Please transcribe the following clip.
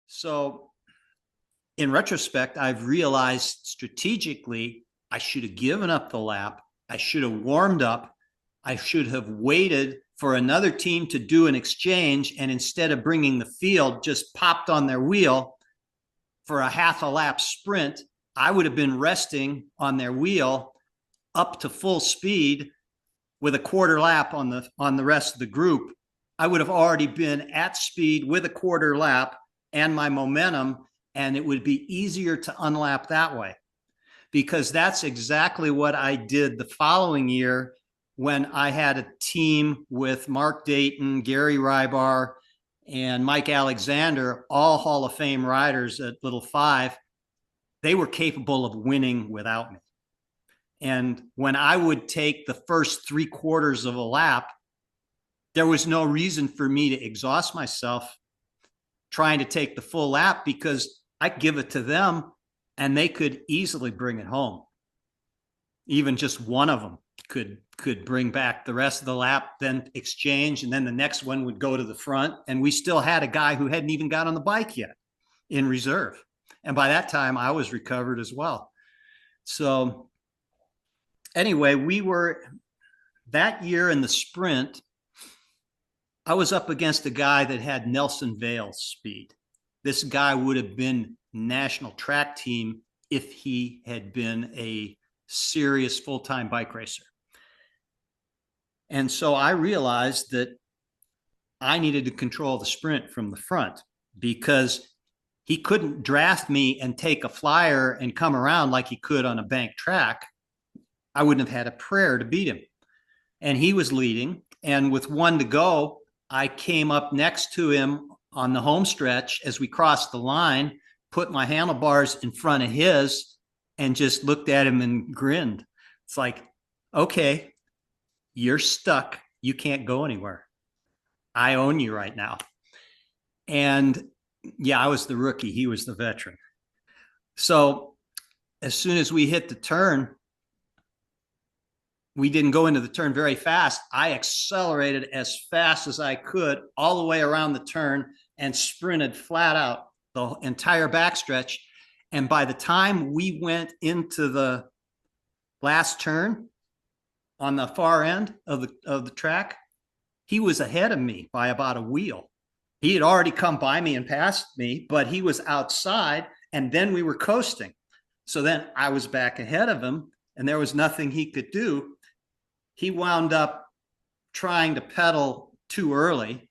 So in retrospect, I've realized strategically I should have given up the lap. I should have warmed up. I should have waited for another team to do an exchange. And instead of bringing the field, just popped on their wheel for a half a lap sprint. I would have been resting on their wheel up to full speed with a quarter lap on the rest of the group. I would have already been at speed with a quarter lap and my momentum, and it would be easier to unlap that way, because that's exactly what I did the following year when I had a team with Mark Dayton, Gary Rybar, and Mike Alexander, all Hall of Fame riders at Little Five. They were capable of winning without me. And when I would take the first 3/4 of a lap, there was no reason for me to exhaust myself trying to take the full lap, because I give it to them and they could easily bring it home. Even just one of them could bring back the rest of the lap, then exchange, and then the next one would go to the front. And we still had a guy who hadn't even got on the bike yet in reserve. And by that time, I was recovered as well. So anyway, we were that year in the sprint, I was up against a guy that had Nelson Vale's speed. This guy would have been national track team if he had been a serious full-time bike racer. And so I realized that I needed to control the sprint from the front, because he couldn't draft me and take a flyer and come around like he could on a bank track. I wouldn't have had a prayer to beat him. And he was leading. And with one to go, I came up next to him on the home stretch as we crossed the line, put my handlebars in front of his, and just looked at him and grinned. It's like, okay, you're stuck. You can't go anywhere. I own you right now. And yeah, I was the rookie. He was the veteran. So as soon as we hit the turn, we didn't go into the turn very fast. I accelerated as fast as I could all the way around the turn and sprinted flat out the entire backstretch. And by the time we went into the last turn on the far end of the track, he was ahead of me by about a wheel. He had already come by me and passed me, but he was outside, and then we were coasting. So then I was back ahead of him, and there was nothing he could do. He wound up trying to pedal too early,